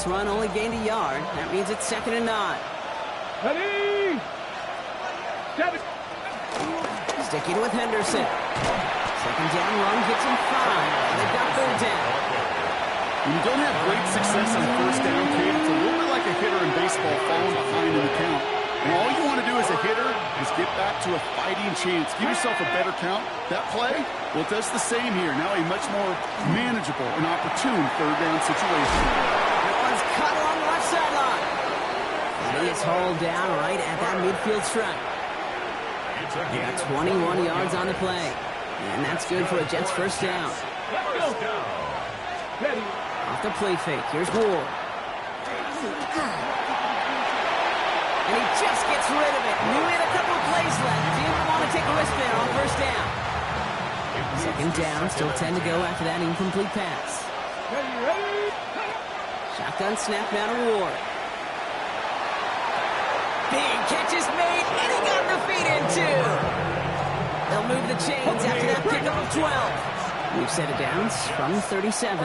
This run only gained a yard. That means it's 2nd and 9. Ready? Set it. Sticking with Henderson. 2nd down run gets him 5. They've got 3rd down. When you don't have great success on 1st down, Kate, it's a little bit like a hitter in baseball falling behind in the count. And all you want to do as a hitter is get back to a fighting chance. Give yourself a better count. That play, well, it does the same here. Now a much more manageable and opportune 3rd down situation. That one's cut along the left sideline. And he is hauled down right at that midfield stripe. They got 21 yards on the play. And that's good for a Jets 1st down. Off the play fake. Here's Ward. And he just gets rid of it. Knew he had a couple of plays left. Didn't want to take a risk there on 1st down. 2nd down. Still 10 to go after that incomplete pass. Shotgun snap now to Ward. Big catch is made, and he got the feet in too. They'll move the chains after that pickup of 12. We've set it down from 37.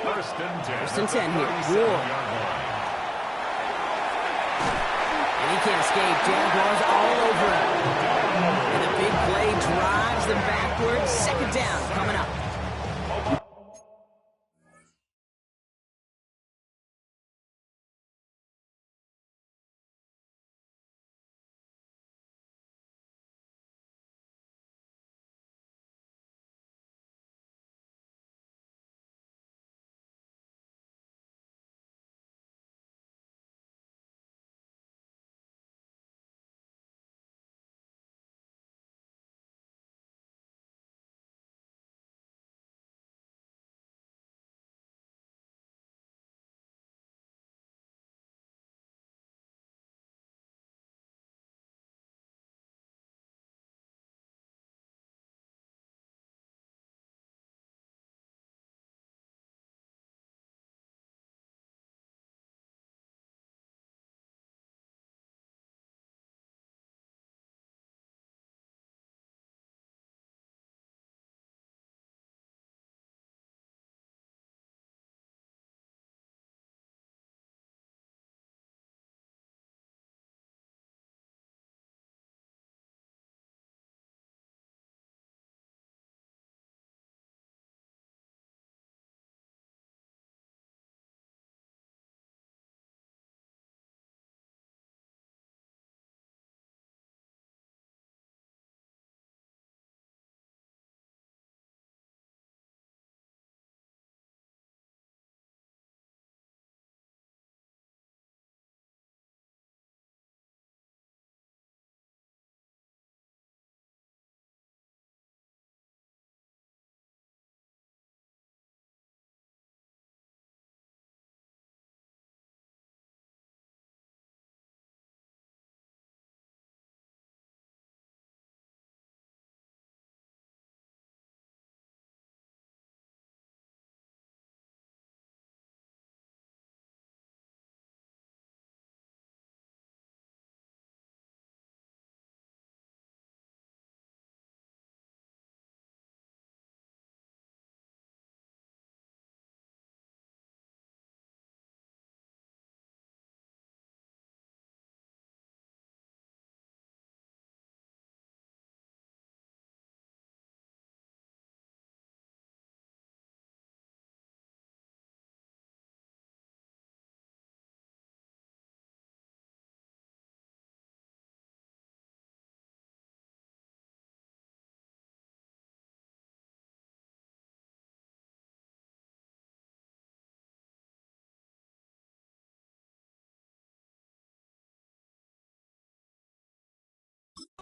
First and 10 here. Ward. And he can't escape. Jaguars all over him. And the big play drives them backwards. 2nd down coming up.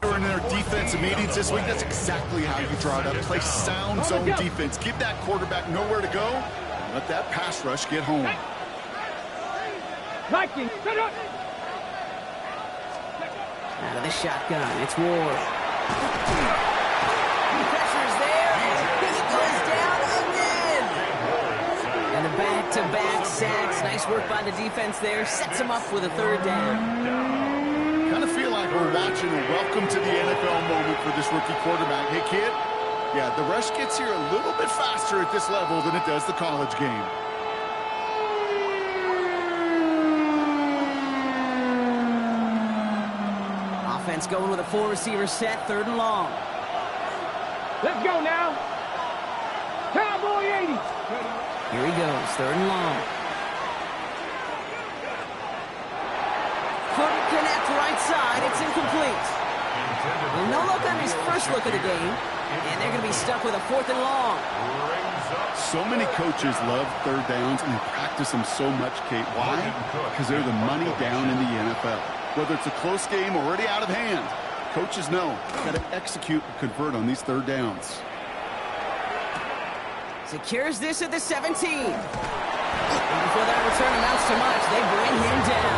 In their defensive meetings this week, that's exactly how you draw it up. Play sound zone defense. Give that quarterback nowhere to go. Let that pass rush get home. Out of the shotgun, it's Ward. Pressure's there, and he goes down again. And the back-to-back sacks. Nice work by the defense there. Sets him up with a 3rd down. Kind of feel like we're watching a welcome to the NFL moment for this rookie quarterback. Hey, kid, yeah, the rush gets here a little bit faster at this level than it does the college game. defense going with a 4-receiver set, 3rd and long. Let's go now. Cowboy 80. Here he goes, 3rd and long. Couldn't connect right side. It's incomplete. Well, no luck on his first look of the game, and they're going to be stuck with a 4th and long. So many coaches love 3rd downs and they practice them so much, Kate. Why? Because they're the money down in the NFL. Whether it's a close game or already out of hand, coaches know got to execute and convert on these 3rd downs. Secures this at the 17. And before that return amounts to much, they bring him down.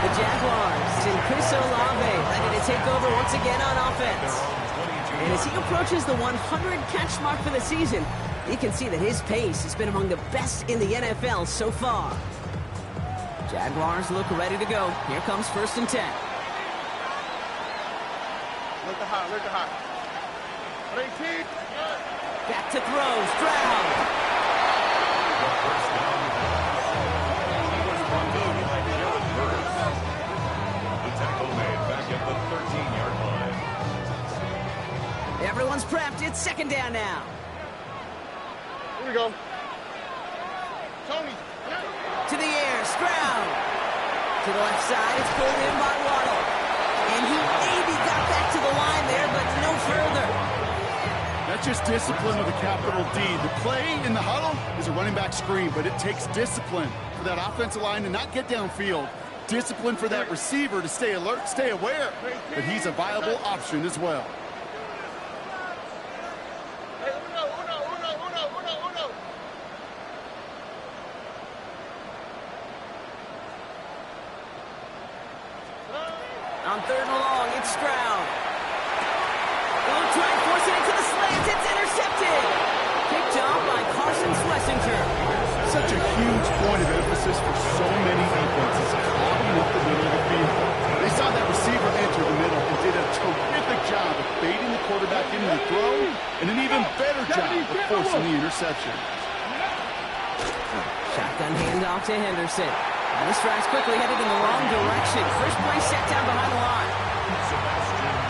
The Jaguars and Chris Olave ready to take over once again on offense. And as he approaches the 100-catch mark for the season, you can see that his pace has been among the best in the NFL so far. Jaguars look ready to go. Here comes 1st and 10. Look high. 18. Back to throw. Stroud. Everyone's prepped. It's 2nd down now. Here we go. Tony. To the air. Stroud. To the left side. It's pulled in by Waddle. And he maybe got back to the line there, but no further. That's just discipline with a capital D. The play in the huddle is a running back screen, but it takes discipline for that offensive line to not get downfield. Discipline for that receiver to stay alert, stay aware that he's a viable option as well. On 3rd and long, it's Stroud. Long try, forcing it to the slant. It's intercepted. Picked off by Carson Schlesinger. Such a huge point of emphasis for so many defenses, clogging up the middle of the field. They saw that receiver enter the middle and did a terrific job of baiting the quarterback into the throw, and an even better job of forcing the interception. Shotgun handoff to Henderson. And the stride's quickly headed in the wrong direction. First play set down behind the line.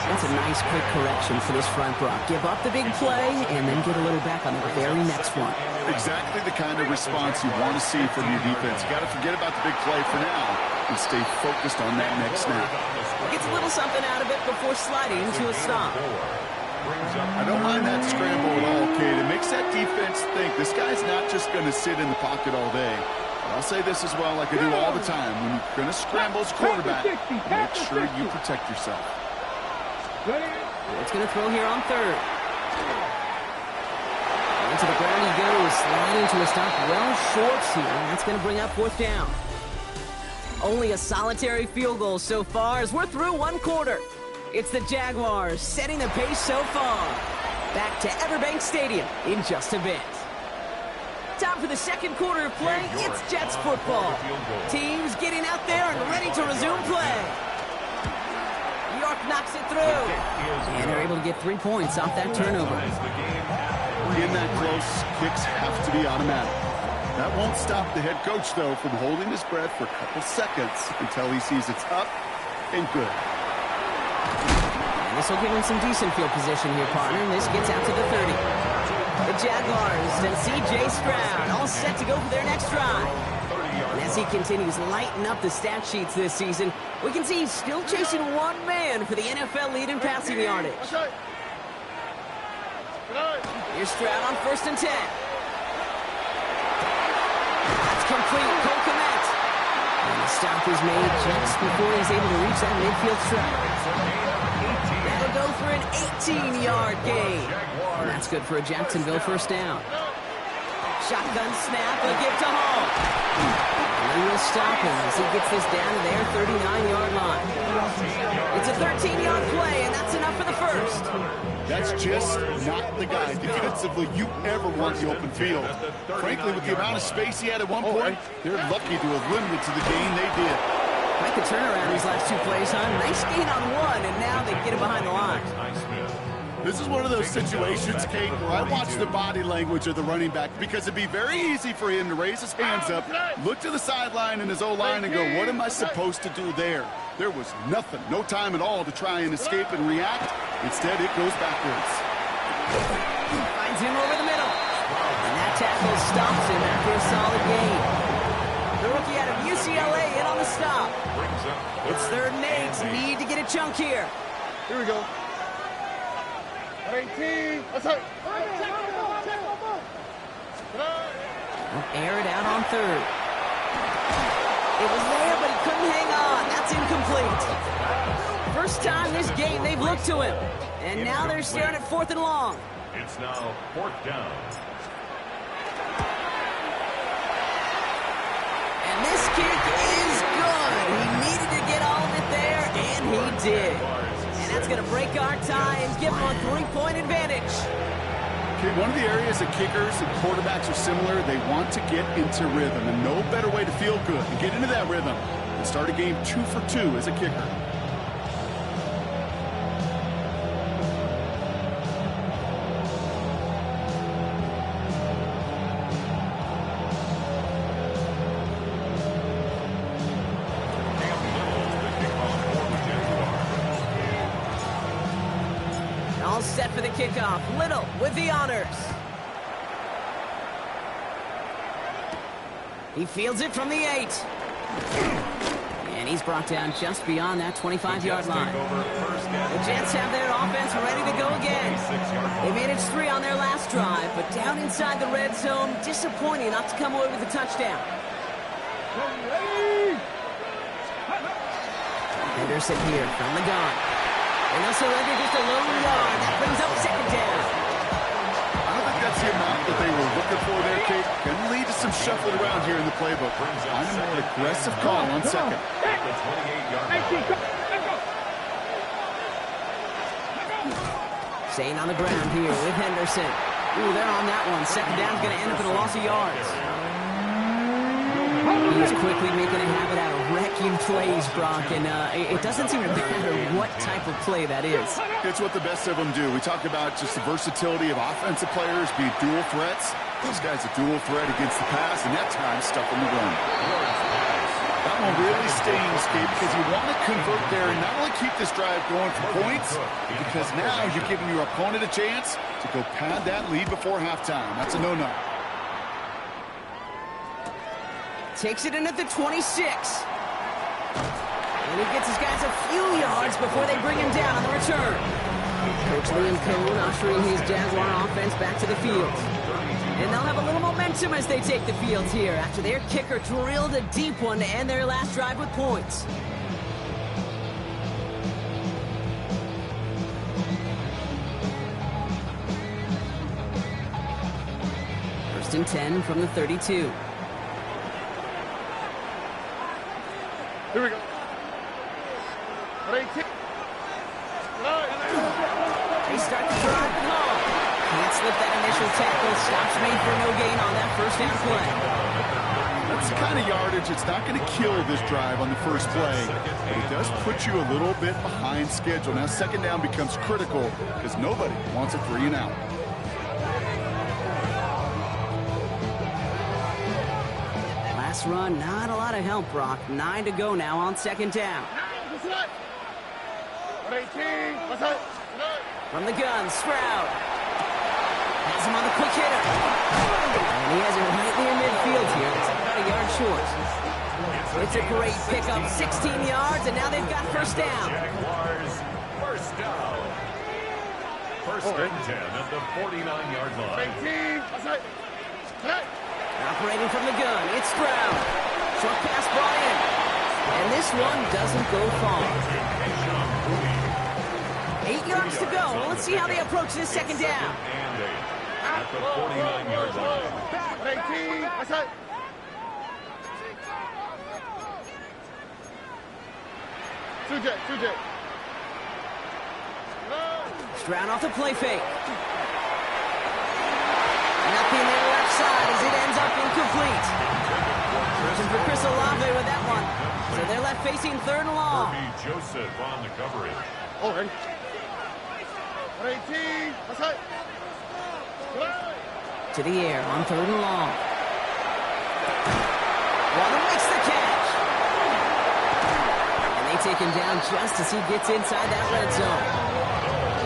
That's a nice quick correction for this front block. Give up the big play and then get a little back on the very next one. Exactly the kind of response you want to see from your defense. You got to forget about the big play for now and stay focused on that next snap. Gets a little something out of it before sliding to a stop. I don't mind that scramble at all, Kate. It makes that defense think this guy's not just going to sit in the pocket all day. I'll say this as well, like I do all the time. When you're going to scramble as quarterback, make sure you protect yourself. It's going to throw here on 3rd. Into the ground he goes, sliding to a stop well short here. That's going to bring up 4th down. Only a solitary field goal so far as we're through 1 quarter. It's the Jaguars setting the pace so far. Back to Everbank Stadium in just a bit. Time for the 2nd quarter of play. It's Jets football. Teams getting out there and ready to resume play. New York knocks it through. And they're able to get 3 points off that turnover. In that close, kicks have to be automatic. That won't stop the head coach, though, from holding his breath for a couple seconds until he sees it's up and good. And this will give him some decent field position here, partner. And this gets out to the 30. The Jaguars and C.J. Stroud all set to go for their next drive. And as he continues lighting up the stat sheets this season, we can see he's still chasing one man for the NFL lead in passing yardage. Here's Stroud on 1st and 10. That's complete. Cole Kmet. And the stop is made just before he's able to reach that midfield strike. That'll go for an 18-yard gain. And that's good for a Jacksonville 1st down. Shotgun snap, a give to Hall. And he will stop him as he gets this down to their 39-yard line. It's a 13-yard play, and that's enough for the 1st. That's just not the guy defensively you ever want the open field. Frankly, with the amount of space he had at one point, they're lucky to have limited to the gain they did. Quite the turnaround these last 2 plays, huh? Nice gain on 1, and now they get it behind the line. This is one of those situations, Kate, where I watch the body language of the running back because it'd be very easy for him to raise his hands up, look to the sideline in his O-line and go, what am I supposed to do there? There was nothing, no time at all to try and escape and react. Instead, it goes backwards. Finds him over the middle. And that tackle stops him after a solid gain. The rookie out of UCLA in on the stop. It's 3rd and 8. Need to get a chunk here. Here we go. 18. Let's go. Air it out on 3rd. It was there, but he couldn't hang on. That's incomplete. First time this game they've looked to him. And now they're staring at 4th and long. It's now 4th down. And this kick is good. He needed to get all of it there, and he did. And that's going to break our tie and give him a 3-point advantage. Okay, one of the areas that kickers and quarterbacks are similar, they want to get into rhythm. And no better way to feel good and get into that rhythm than start a game 2 for 2 as a kicker. All set for the kickoff. Little with the honors. He fields it from the 8. And he's brought down just beyond that 25-yard line. The Jets have their offense ready to go again. They managed 3 on their last drive, but down inside the red zone, disappointing not to come away with a touchdown. Henderson here from the gun. And they'll surrender just a lone yard. That brings up 2nd down. I don't think that's the amount that they were looking for there, Kate. Can lead to some shuffling around here in the playbook. Find a more aggressive call on 2nd. Staying on the ground here with Henderson. Ooh, they're on that one. 2nd down's going to end up in a loss of yards. He's quickly making a habit out of wrecking plays, Brock, and it doesn't seem to matter what type of play that is. It's what the best of them do. We talk about just the versatility of offensive players being dual threats. This guy's a dual threat against the pass, and that time stuff in the run. That one really stings, Gabe, because you want to convert there and not only keep this drive going for points, because now you're giving your opponent a chance to go pad that lead before halftime. That's a no-no. Takes it in at the 26. And he gets his guys a few yards before they bring him down on the return. Coach Liam Cohn ushering his Jaguar offense back to the field. And they'll have a little momentum as they take the field here after their kicker drilled a deep one to end their last drive with points. First and 10 from the 32. Here we go. 18. They start to drive the ball. Can't slip that initial tackle. Stops made for no gain on that 1st down play. That's the kind of yardage it's not going to kill this drive on the first play, but it does put you a little bit behind schedule. Now 2nd down becomes critical because nobody wants a 3 and out. Last run, not a lot of help, Brock. 9 to go now on 2nd down. 18. From the gun, Stroud. Has him on the quick hitter. And he has it right near midfield here. It's about a yard short. It's a great pickup, 16 yards, and now they've got 1st down. Jaguars, 1st down. 1st and 10 at the 49-yard line. 18. Operating from the gun, it's Stroud. Short pass brought in. And this one doesn't go far. 8 yards to go. Well, let's see how they approach this 2nd down. At the 49-yard line. 18. Two J. Stroud off the play fake. Nothing there left side as it ends up incomplete. Searching for Chris Olave with that one. So they're left facing 3rd and long. Joseph on the coverage. Oh, ready. 18. Outside. To the air on 3rd and long. Waddle makes the catch. And they take him down just as he gets inside that red zone.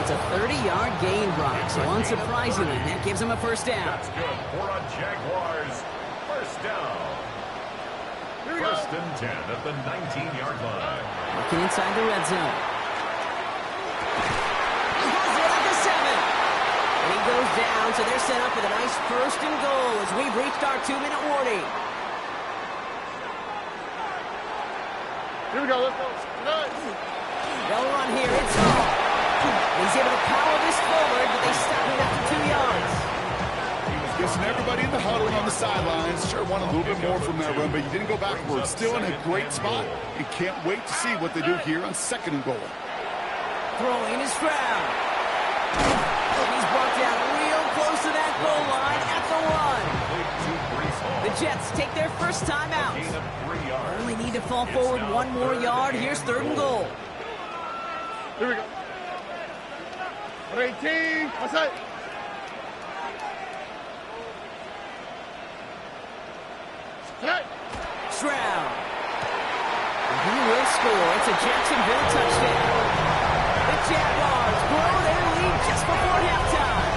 It's a 30-yard gain, Brock, so unsurprisingly, that gives him a first down. That's good for a Jaguars first down. First and 10 at the 19-yard line. Working inside the red zone. He has it at the 7. And he goes down, so they're set up with a nice first and goal as we've reached our 2-minute warning. Here we go. Let's go. They'll run here. It's all. He's able to power this forward, but they stop him after 2 yards. Guessing everybody in the huddle and on the sidelines sure want a little bit more from that run, but he didn't go backwards. Still in a great spot. And can't wait to see what they do here on 2nd and goal. Throwing is Stroud. He's brought down real close to that goal line at the 1. The Jets take their first time out. Only need to fall forward 1 more yard. Here's 3rd and goal. Here we go. 18. Outside. Stroud. And he will score. It's a Jacksonville touchdown. The Jaguars blow their lead just before halftime.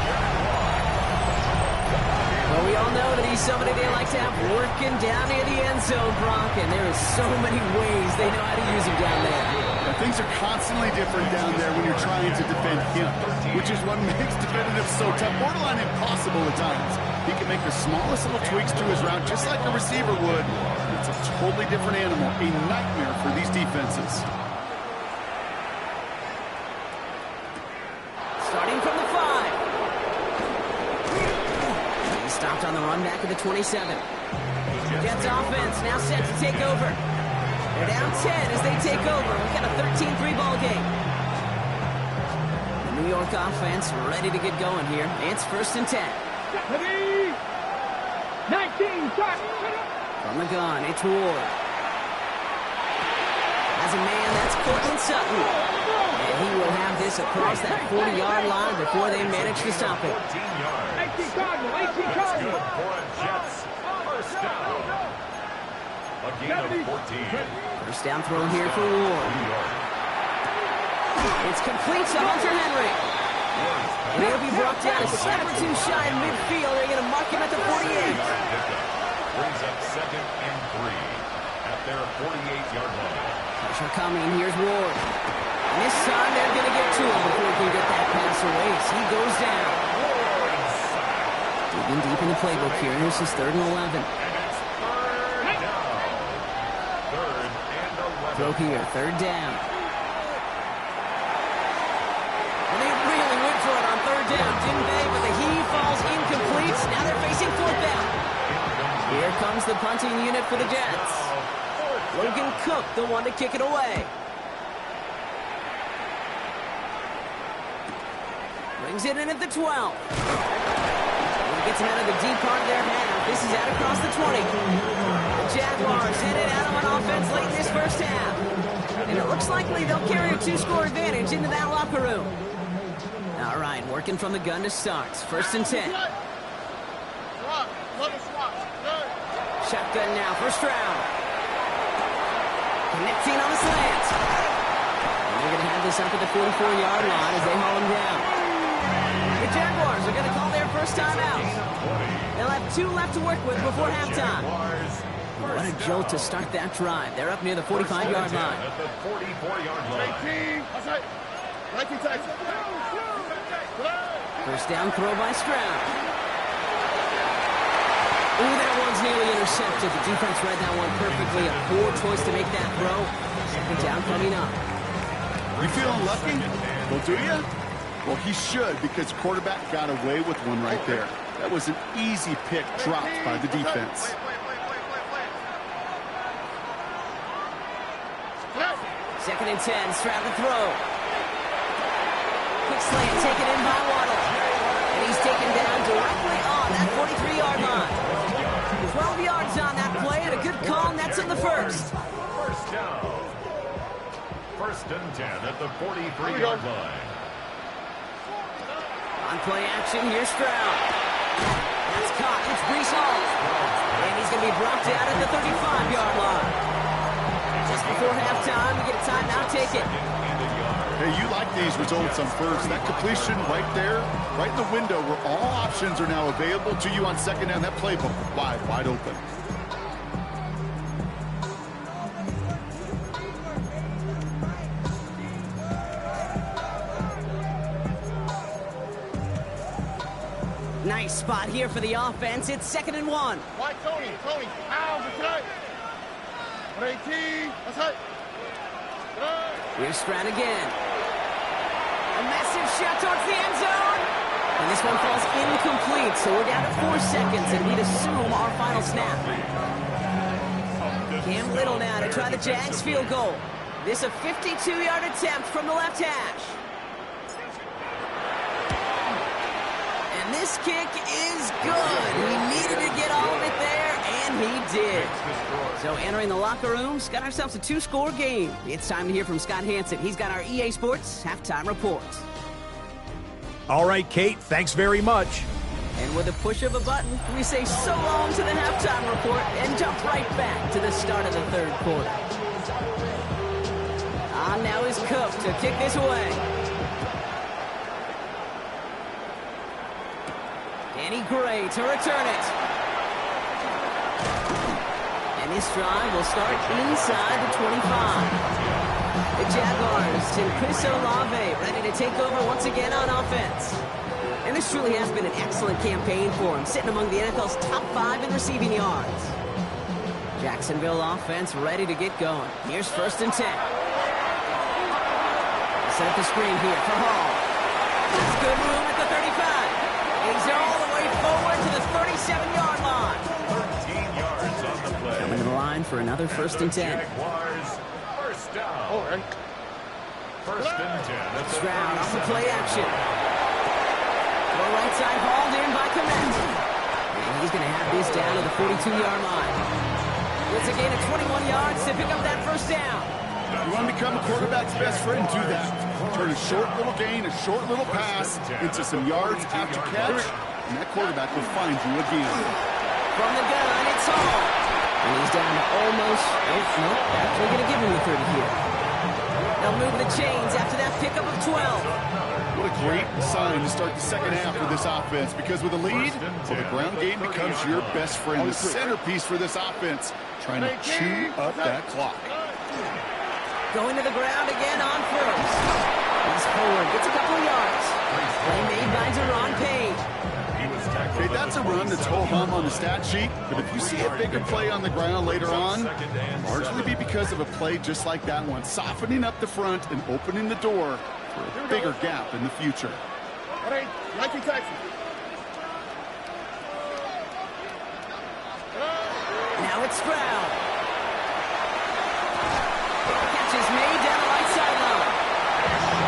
Well, we all know that he's somebody they like to have working down near the end zone, Brock, and there is so many ways they know how to use him down there. Yeah, things are constantly different down there when you're trying to defend him, which is what makes defending him so tough, borderline impossible at times. He can make the smallest little tweaks to his route, just like a receiver would. It's a totally different animal, a nightmare for these defenses. Starting from the 5. He stopped on the run back at the 27. Jets offense now set to take over. They're down 10 as they take over. We've got a 13-3 ball game. The New York offense ready to get going here. It's 1st and 10. 19, start. From the gun, it's Ward. As a man, that's Cortland Sutton. And he will have this across that 40-yard line before they manage to stop it. 18 Cardinal, 18 Cardinal. Good for a Jets first down. A gain of 14. First down throw here for Ward. It's complete to Hunter Henry. And he'll be brought down a step or 2 shy in midfield. They're going to mark him at the 48. Brings up 2nd and 3 at their 48-yard line. Pressure coming. Here's Ward. And this time they're going to get to him before he can get that pass away. So he goes down. Digging deep in the playbook here. Here's his 3rd and 11. Throw here, 3rd down. And they really went for it on 3rd down, didn't they? But the heave falls incomplete. Now they're facing 4th down. Here comes the punting unit for the Jets. Logan Cook, the one to kick it away. Brings it in at the 12. Gets him out of the deep part of their half. This is out across the 20. The Jaguars headed out on offense late in this first half. And it looks likely they'll carry a 2-score advantage into that locker room. All right, working from the gun to start. 1st and 10. Shotgun now for Stroud. Connecting on the slant. And they're going to have this up at the 44-yard line as they haul him down. The Jaguars are going to call their first time out. They'll have 2 left to work with before halftime. What a jolt to start that drive. They're up near the 45-yard line. At the 44-yard line. 19 tackle. First down throw by Stroud. Ooh, that one's nearly intercepted. The defense read that one perfectly. A poor choice to make that throw. 2nd down coming up. You feeling lucky? Well, do you? Well, he should, because quarterback got away with one right there. That was an easy pick dropped by the defense. Second and 10, Stroud to throw. Quick slant taken in by Waddle. And he's taken down directly on that 43-yard line. 12 yards on that play and a good call, and that's in the first. First down. 1st and 10 at the 43-yard line. On play action, here's Stroud. That's caught. It's Brees Hall. And he's going to be brought down at the 35-yard line. Just before halftime, we get a timeout. Take it. Hey, you like these results on first. That completion right there, right in the window where all options are now available to you on second down. That playbook wide open. Nice spot here for the offense. It's 2nd and 1. White Tony. Out. Okay. 18. That's it. Here's Stroud again. A massive shot towards the end zone. And this one falls incomplete, so we're down to 4 seconds, and we'd assume our final snap. Cam Little now to try the Jags field goal. This a 52-yard attempt from the left hash. And this kick is good. He needed to get all of it there, and he did. So entering the locker rooms, got ourselves a 2-score game. It's time to hear from Scott Hansen. He's got our EA Sports halftime report. All right, Kate, thanks very much. And with a push of a button, we say so long to the halftime report and jump right back to the start of the third quarter. On now is Cook to kick this away. Danny Gray to return it. And this drive will start inside the 25. The Jaguars and Chris Olave ready to take over once again on offense. And this truly has been an excellent campaign for him, sitting among the NFL's top 5 in receiving yards. Jacksonville offense ready to get going. Here's 1st and 10. Set up the screen here for Hall. That's good room at the 35. He's all the way forward to the 37-yard line. 13 yards on the play. Coming to the line for another 1st and 10. Jaguars, first down. All right. 1st and 10. Stroud off the play action. Well, right side hauled in by Komet. And he's going to have this down to the 42-yard line. It's a gain of 21 yards to pick up that 1st down. You want to become a quarterback's best friend, do that. Turn a short little gain, a short little pass into some yards after catch, and that quarterback will find you again. From the gun, it's Hall. And he's down to almost, nope, actually going to give him the 30 here. They'll move the chains after that pickup of 12. What a great sign to start the second half for this offense, because with a lead, well, the ground game becomes your best friend, the centerpiece for this offense, trying to chew up that clock. Going to the ground again on 1st. He's forward, gets a couple of yards. Play made by Deron Payne. Okay, that's a run that's ho-hum on the stat sheet, but if you see a bigger play on the ground later on, largely be because of a play just like that one, softening up the front and opening the door for a bigger gap in the future. All right. 19 Texas. Now it's Stroud. Catch is made down the right sideline.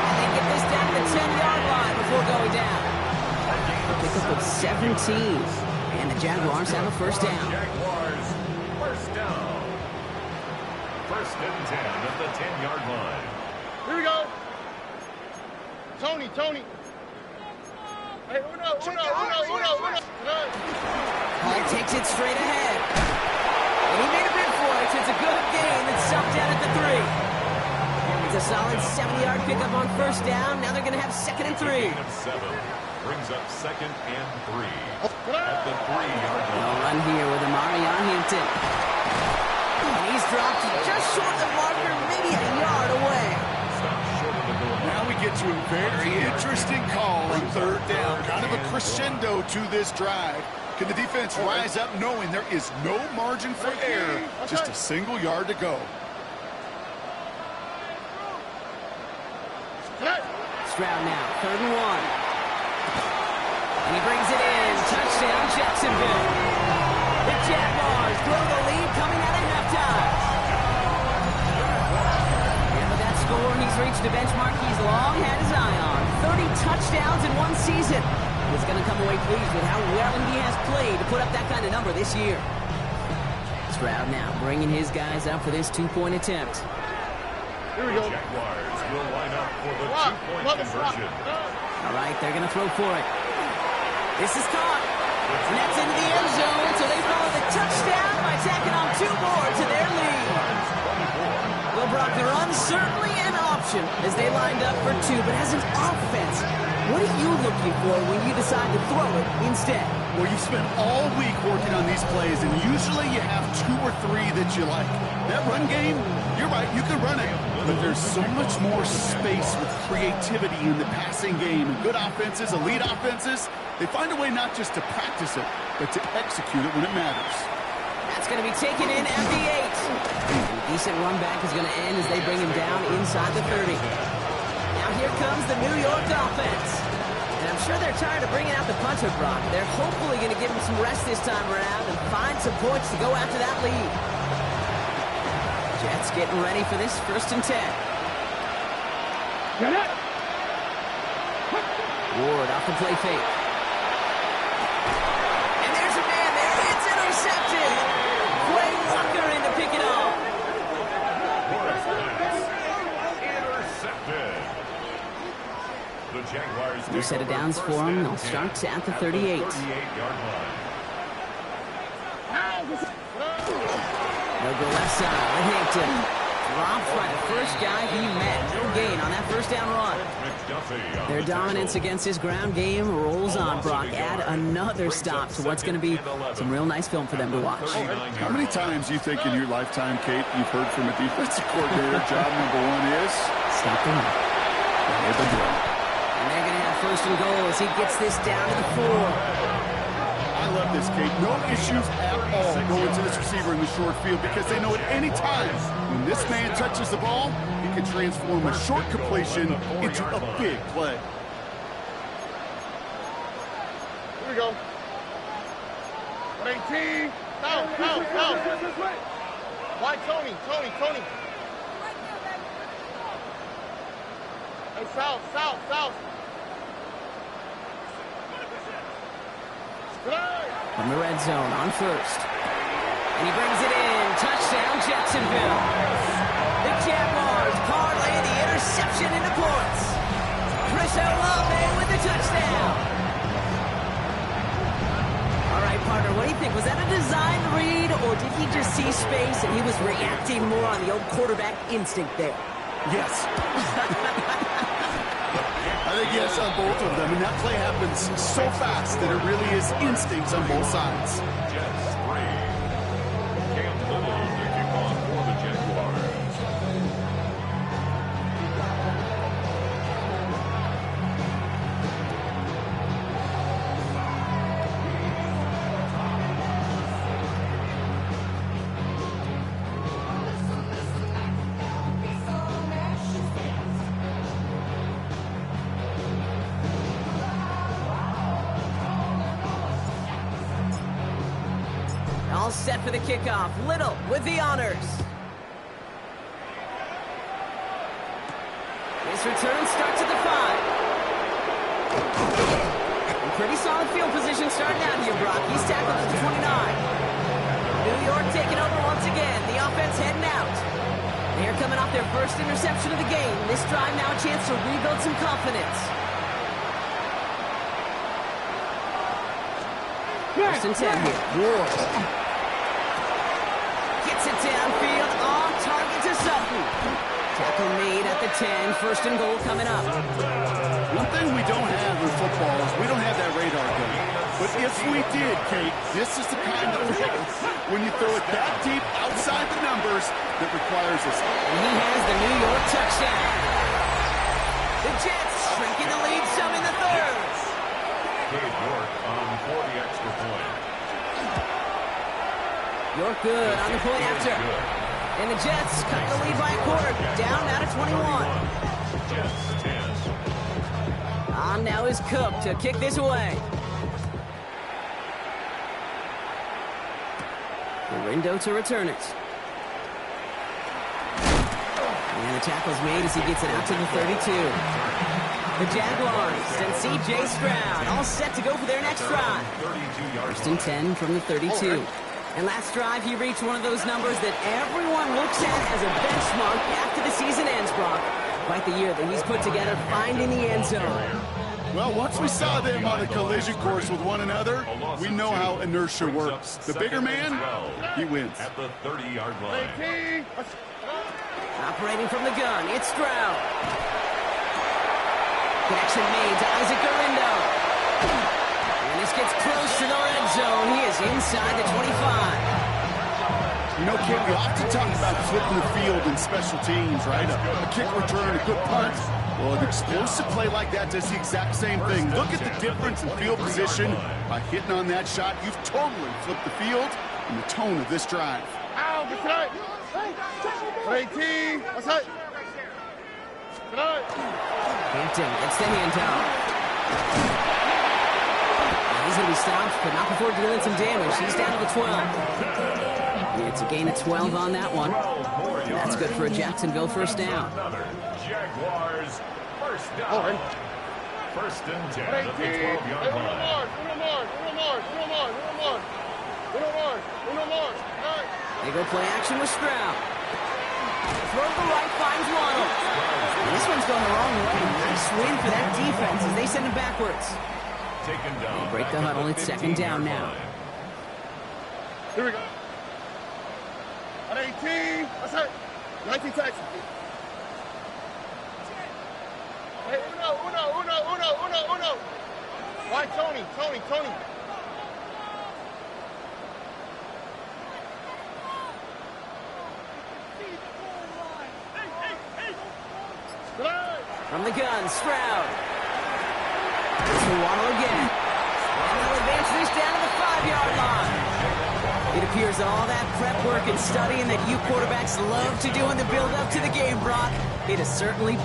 And they get this down to the 10-yard line before going down. Pickup of 17. And the Jaguars have a 1st down. Jaguars, 1st down. 1st and 10 at the 10-yard line. Here we go. Tony. Hey, Uno. Hall takes it straight ahead. And he made a bid for it. It's a good gain. It's stopped down at the 3. It's a solid 70-yard pickup on 1st down. Now they're going to have 2nd and 3. Gain of 7 brings up 2nd and 3 at the 3-yard line. No run here with Amari on Hampton. And he's dropped just short of the marker, maybe a yard away. Now we get to a very interesting call on 3rd down. Kind of a crescendo to this drive. Can the defense rise up knowing there is no margin for error? Just a single yard to go. Stroud now, 3rd and 1. And he brings it in. Touchdown, Jacksonville. The Jaguars grow the lead coming out of halftime. And with that score, he's reached a benchmark he's long had his eye on. 30 touchdowns in one season. He's going to come away pleased with how well he has played to put up that kind of number this year. Stroud now bringing his guys up for this 2-point attempt. Here we go. Jaguars will line up for the 2-point conversion. All right, they're going to throw for it. This is caught. And that's into the end zone, so they follow the touchdown by tacking on 2 more to their lead. Well, Brock, the run certainly an option as they lined up for 2, but as an offense, what are you looking for when you decide to throw it instead? Well, you spent all week working on these plays, and usually you have 2 or 3 that you like. That run game, you're right, you can run it, but there's so much more space with creativity in the passing game. And good offenses, elite offenses, they find a way not just to practice it, but to execute it when it matters. That's going to be taken in at the 8. A decent run back is going to end as they bring him down inside the 30. Now here comes the New York offense. And I'm sure they're tired of bringing out the punter, Brock. They're hopefully going to give him some rest this time around and find some points to go after that lead. Jets getting ready for this 1st and 10. Ward off the play fake. And there's a man there. It's intercepted. Quay Walker in to pick it off. Intercepted. The Jaguars New set of downs for him. They'll start at the 38. 38-yard line. They'll go left side with Hampton. Dropped by the first guy he met. No gain on that 1st down run. Their dominance against his ground game rolls on, Brock. Add another stop to what's going to be some real nice film for them to watch. How many times do you think in your lifetime, Kate, you've heard from a defensive coordinator, job number 1 is? Stop the run. And they're going to have 1st and goal as he gets this down to the 4. I love this, Kate. No issues at all going to this receiver in the short field because they know at any time when this man touches the ball, he can transform a short completion into a big play. Here we go. 118. South. Why, Tony? Hey, south. From the red zone on 1st. And he brings it in. Touchdown, Jacksonville. The Jaguars parlay the interception into points. Chris Olave with the touchdown. All right, partner, what do you think? Was that a design read, or did he just see space and he was reacting more on the old quarterback instinct there? Yes. I think yes on both of them, and that play happens so fast that it really is instincts on both sides. Jets 3. Cam Little to kick off for the Jaguars. All set for the kickoff. Little with the honors. His return starts at the 5. Pretty solid field position starting out here, Brock. He's tackled at the 29. New York taking over once again. The offense heading out. They're coming off their 1st interception of the game. This drive now a chance to rebuild some confidence. 1st and 10 here. Ward. Gets it downfield. On target to Sutton. Tackle made at the 10. 1st and goal coming up. One thing we don't have in football is we don't have that radar gun. But if we did, Kate, this is the kind of play when you throw it that deep outside the numbers that requires a stop. And he has the New York touchdown. The Jets shrinking the lead some in the 3rd. Dave York on for the extra point. York good on the point after. And the Jets cut the lead by a quarter. Down now to 21. Jets 10. On now is Cook to kick this away. Rindo to return it. And the tackle's made as he gets it out to the 32. The Jaguars send C.J. Stroud all set to go for their next drive. 1st and 10 from the 32. And last drive, he reached one of those numbers that everyone looks at as a benchmark after the season ends, Brock. Quite the year that he's put together finding the end zone. Well, once we saw them on the collision course with one another, we know how inertia works. The bigger man, he wins. At the 30-yard line. Operating from the gun, it's Stroud. Connection made to Isaac Garindo. And this gets close to the red zone. He is inside the 25. You know, Kid, we often talk about flipping the field in special teams, right? A kick return, a good punt. Well, an explosive play like that does the exact same thing. Look at the difference in field position. By hitting on that shot, you've totally flipped the field and the tone of this drive. Ow, good try. 18. What's that? Good. Hampton gets the handoff. He's going to be stopped, but not before dealing some damage. He's down to the 12. It's a gain of 12 on that one. That's good for a Jacksonville first down. Jaguars first down. First and 10 at the 12-yard line. They go play action with Stroud. Throw to the right, finds Waddle. This one's going the wrong way. Nice win for that defense as they send him backwards. Taken down. They break the huddle. It's second down now. Here we go. At 18. What's that? 19 Texas. Hey, uno. Why, Tony? From the gun, Stroud. It's Waddle again. And they'll advance this down to the 5-yard line. It appears all that prep work and studying that you quarterbacks love to do in the build-up to the game, Brock, it is certainly...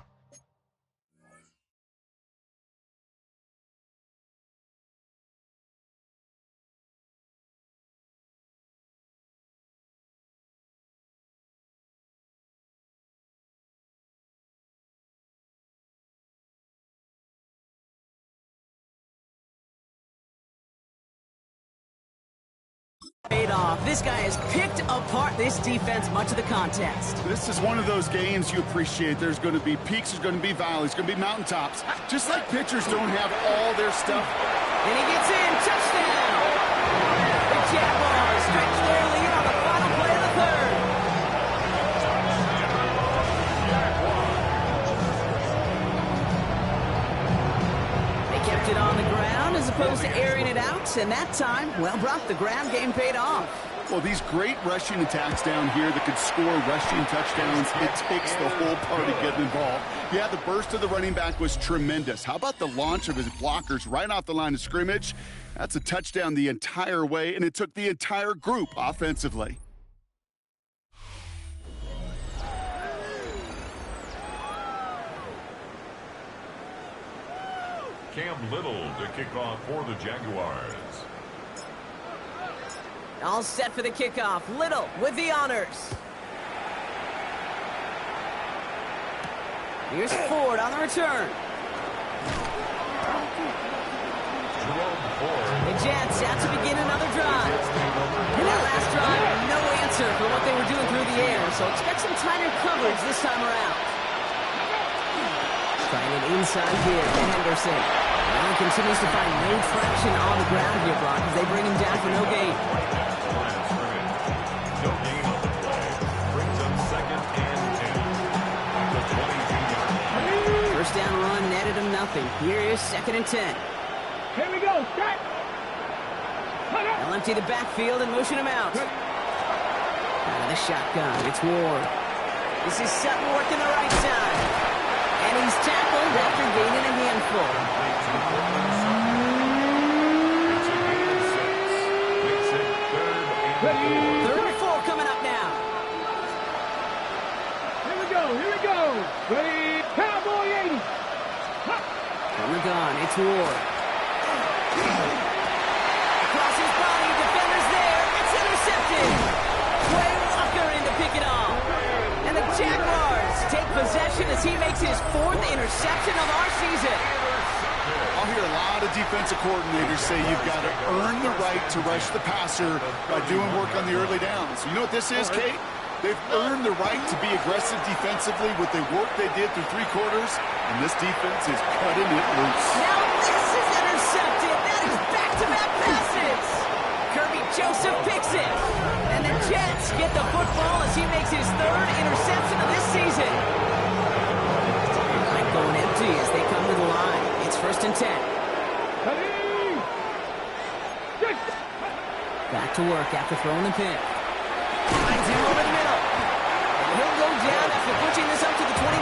paid off. This guy has picked apart this defense much of the contest. This is one of those games you appreciate. There's going to be peaks, there's going to be valleys, there's going to be mountaintops. Just like pitchers don't have all their stuff. And he gets in. Touchdown! The Jaguars stretch their lead on the final play of the third. They kept it on the ground as opposed to airing it out, and that time, well, Brock, the ground game paid off. Well, these great rushing attacks down here that could score rushing touchdowns, it takes the whole party getting involved. Yeah, the burst of the running back was tremendous. How about the launch of his blockers right off the line of scrimmage? That's a touchdown the entire way, and it took the entire group offensively. Cam Little to kick off for the Jaguars. All set for the kickoff. Little with the honors. Here's Ford on the return. The Jets out to begin another drive. In that last drive, no answer for what they were doing through the air, so expect some tighter coverage this time around. Trying it inside here to Henderson. Now he continues to find no traction on the ground here, Brock, as they bring him down for no gain. No gain on the play. Brings up second and 10. The 22-yard line. First down run netted him nothing. Here is second and 10. Here we go. Start. They'll empty the backfield and motion him out. Out of the shotgun, it's Ward. This is Sutton working the right side. And he's tackled after gaining a handful. It's a gain of 6. Makes it third and 4. Third and 4 coming up now. Here we go. Ready, Cowboy 80. From the gun, it's Ward. Across his body, defender's there. It's intercepted. Quay Walker in to pick it off. And the Jaguars take possession as he makes his 4th interception of our season. I'll hear a lot of defensive coordinators say you've got to earn the right to rush the passer by doing work on the early downs. You know what this is, Kate? They've earned the right to be aggressive defensively with the work they did through 3 quarters, and this defense is cutting it loose. Now this is intercepted. That is back-to-back passes. Kirby Joseph picks it. And the Jets get the football as he makes his 3rd interception of this season. Line going empty as they come to the line. It's 1st and 10. Back to work after throwing the pick. Finds him over the middle. And he'll go down after pushing this up to the 29.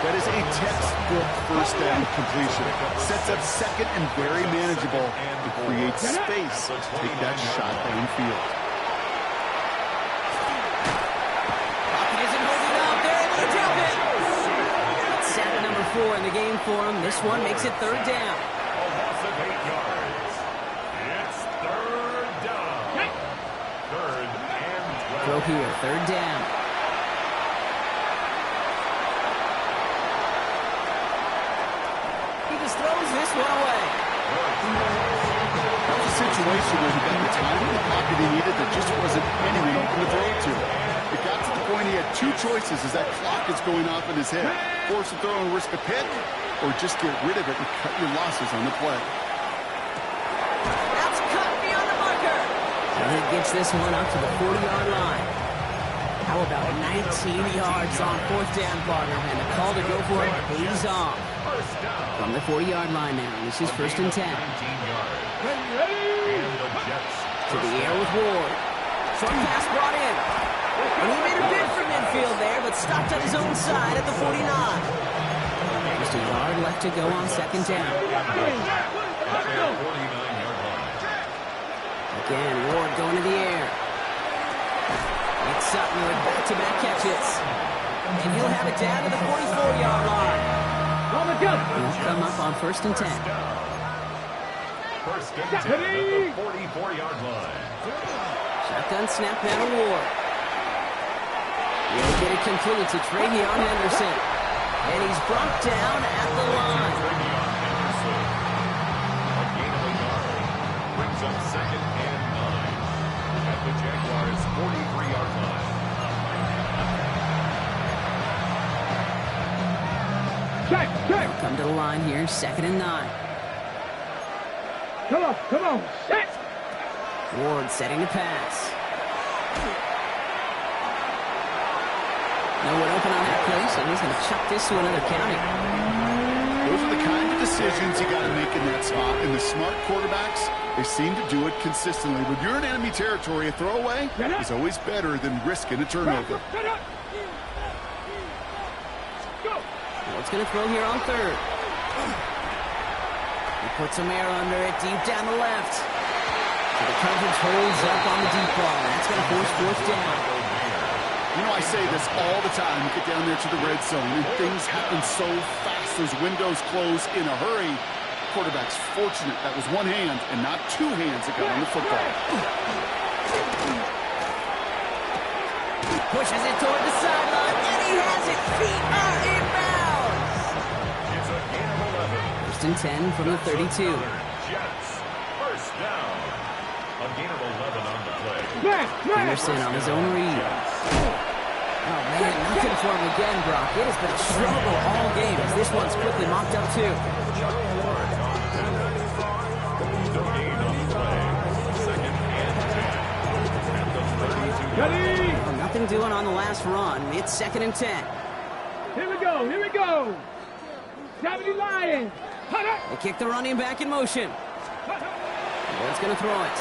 That is a textbook first down completion. Sets up 2nd and very manageable and creates space to take that shot downfield. Pocket isn't holding up. They're able to drop it. It's sack number 4 in the game for him. This one makes it 3rd down. A loss of 8 yards. It's 3rd down. 3rd and 12. Throw here, 3rd down. He just throws this one away. That was a situation where he got the time in the pocket he needed. There just wasn't anyone open to throw to. It got to the point he had 2 choices as that clock is going off in his head. Force a throw and risk a pick, or just get rid of it and cut your losses on the play. That's cut beyond the marker. And he gets this one up to the 40-yard line. How about 19 yards on 4th down, partner? And the call to go for it pays off. From the 40-yard line now, this is 1st and 10. 19 yards. And the Jets. To the air with Ward. Short pass brought in. And he made a bid for midfield there, but stopped on his own side at the 49. Just a yard left to go on 2nd down. 49-yard line. Again, Ward going to the air. It's Sutton with back-to-back catches. And he'll have it down to the 44-yard line. He'll come up on 1st and 10. 1st and 10 at the 44-yard line. Shotgun snap now to Ward. He'll get it complete to Travion Henderson. And he's brought down at the line. Travion Henderson. A gain of a yard. Brings up 2nd and 9 at the Jaguars' 43-yard line. They'll come to the line here, 2nd and 9. Come on, set! Ward setting the pass. No one open on that play, so he's going to chuck this to another county. Those are the kind of decisions you got to make in that spot. And the smart quarterbacks, they seem to do it consistently. When you're in enemy territory, a throwaway is always better than risking a turnover. Ward's going to throw here on 3rd. He puts some air under it, deep down the left. So the coverage holds up on the deep ball. That's going to force 4th down. You know, I say this all the time. You get down there to the red zone, and things happen so fast. Those windows close in a hurry. Quarterback's fortunate that was one hand and not 2 hands that got on the football. Pushes it toward the sideline, and he has it. Feet are in bounds. It's a gain of 11. 1st and 10 from the 32. Jets. 1st down. A gain of 11 on the play. Henderson on his own read. Oh, man, nothing for him again, Brock. It has been a struggle all game as this one's quickly mocked up, too. No gain on the play. 2nd and 10 at the 32. Well, nothing doing on the last run. It's 2nd and 10. Here we go. 70 Lions. They kick the running back in motion. Ward's going to throw it.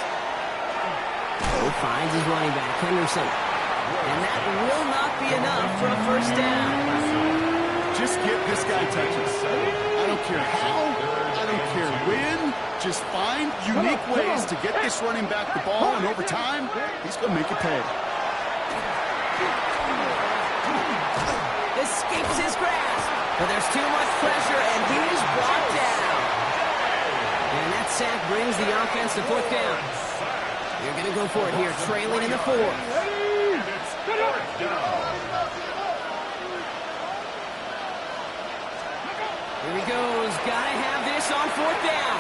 Oh, finds his running back, Henderson. And that will not be enough for a 1st down. Just get this guy touches. I don't care how, I don't care when. Just find unique ways to get this running back the ball, and over time, he's going to make it pay. Escapes his grasp, but there's too much pressure, and he is brought down. And that sack brings the offense to 4th down. They're going to go for it here, trailing in the 4th. Here he goes. Got to have this on 4th down.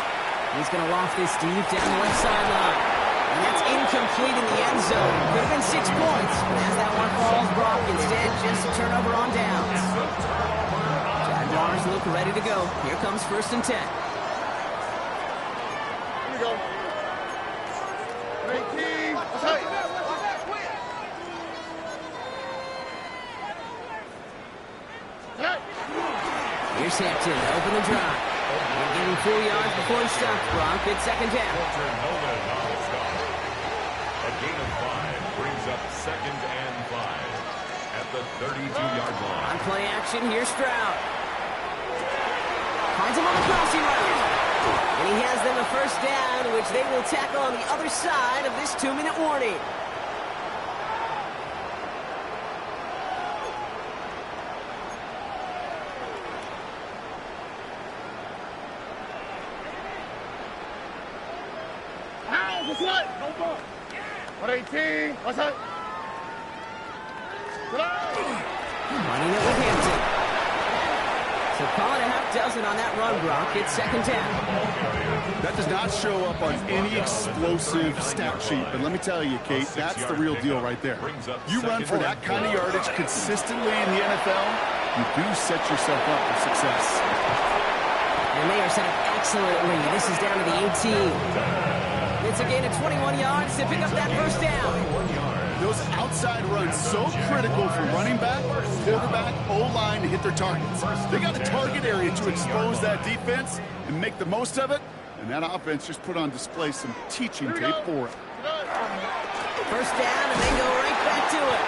He's going to loft this deep down the left sideline. And that's incomplete in the end zone. Could have been 6 points, but as that one falls, Brock instead just a turnover on downs. Jaguars look ready to go. Here comes 1st and 10. Here we go. 18. Here's Hampton to open the drive. And getting 4 yards before he stops Brock at 2nd down. A gain of 5 brings up 2nd and 5 at the 32-yard line. On play action, here's Stroud. Finds him on the crossing route. And he has them a 1st down, which they will tackle on the other side of this 2-minute warning. No ball. 118. What's that? Running it with Hampton. So calling a half dozen on that run, Brock. It's 2nd down. That does not show up on any explosive stat sheet, but let me tell you, Kate, that's the real deal right there. You run for that kind of yardage consistently in the NFL, you do set yourself up for success. And they are set up excellently. This is down to the 18. It's a gain of 21 yards to pick up that 1st down. Those outside runs so critical for running back, quarterback, O-line to hit their targets. They got a target area to expose that defense and make the most of it, and that offense just put on display some teaching tape for it. 1st down, and they go right back to it.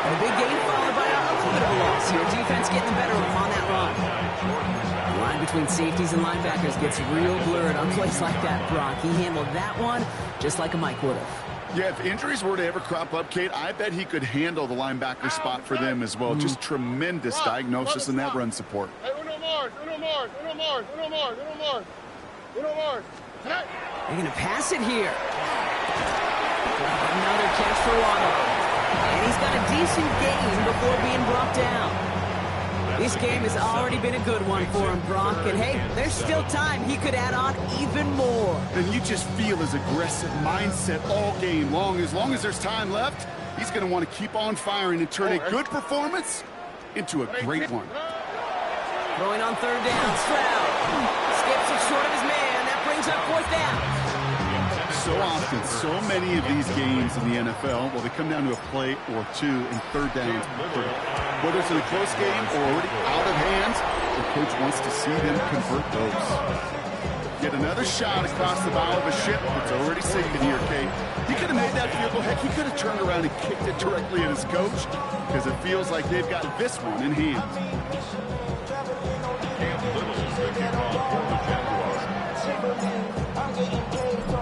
And a big gain followed by a little bit of a loss here. Defense getting the better of them on that run. The line between safeties and linebackers gets real blurred on plays like that, Brock. He handled that one just like a Mike would have. Yeah, if injuries were to ever crop up, Kate, I bet he could handle the linebacker spot for them as well. Just tremendous diagnosis in that run support. Hey, uno more. They're going to pass it here. Another catch for Waddle. And he's got a decent gain before being brought down. This game has already been a good one for him, Brock. And hey, there's still time. He could add on even more. And you just feel his aggressive mindset all game long. As long as there's time left, he's going to want to keep on firing and turn a good performance into a great one. Throwing on 3rd down, Stroud skips it short of his man. That brings up 4th down. So often, so many of these games in the NFL, well, they come down to a play or two in 3rd down. Whether it's in a close game or already out of hands, the coach wants to see them convert those. Get another shot across the bow of a ship that's already sinking here, Kate. He could have made that field goal. Heck, he could have turned around and kicked it directly at his coach because it feels like they've got this one in hand.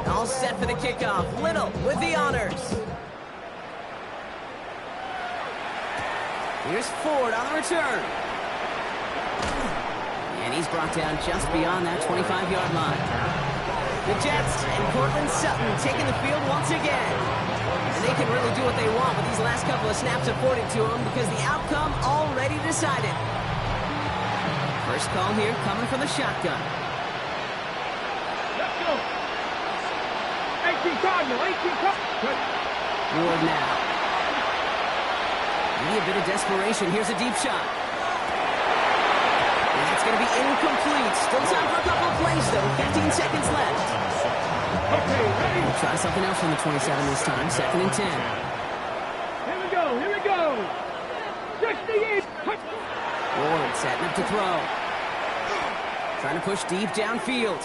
All set for the kickoff. Little with the honors. Here's Ford on the return. And he's brought down just beyond that 25-yard line. The Jets and Cortland Sutton taking the field once again. And they can really do what they want with these last couple of snaps afforded to them because the outcome already decided. First call here coming from the shotgun. Let's go. 18 Cardinal. Ward now. Maybe a bit of desperation. Here's a deep shot. And that's going to be incomplete. Still time for a couple of plays, though. 15 seconds left. Okay, ready? We'll try something else from the 27 this time. 2nd and 10. Here we go. 68. Ward setting up to throw. Trying to push deep downfield.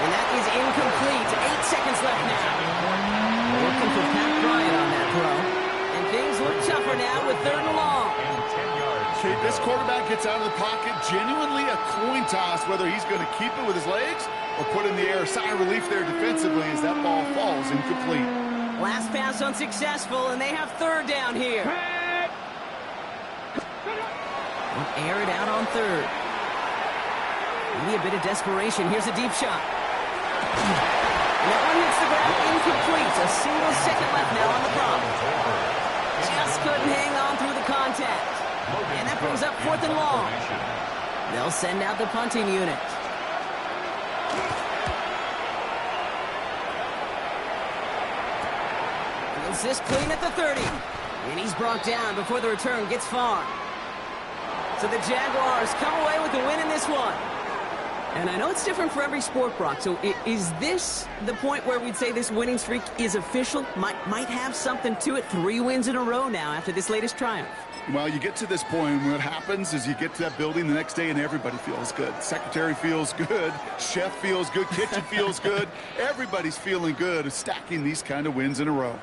And that is incomplete. 8 seconds left now. Looking for Pat Bryant on that throw. And things look tougher now with 3rd and long. Kate, this quarterback gets out of the pocket, genuinely a coin toss whether he's going to keep it with his legs or put in the air. Sigh of relief there defensively as that ball falls incomplete. Last pass unsuccessful, and they have 3rd down here. Won't air it out on 3rd. Maybe a bit of desperation. Here's a deep shot. And that one hits the ground incomplete. A single second left now on the prop. Just couldn't hang on through the contact. And that brings up 4th and long. They'll send out the punting unit. Handles this clean at the 30. And he's brought down before the return gets far. So the Jaguars come away with the win in this one. And I know it's different for every sport, Brock. So is this the point where we'd say this winning streak is official? Might have something to it. 3 wins in a row now after this latest triumph. Well, you get to this point, and what happens is you get to that building the next day and everybody feels good. Secretary feels good, chef feels good, kitchen feels good. Everybody's feeling good stacking these kind of wins in a row.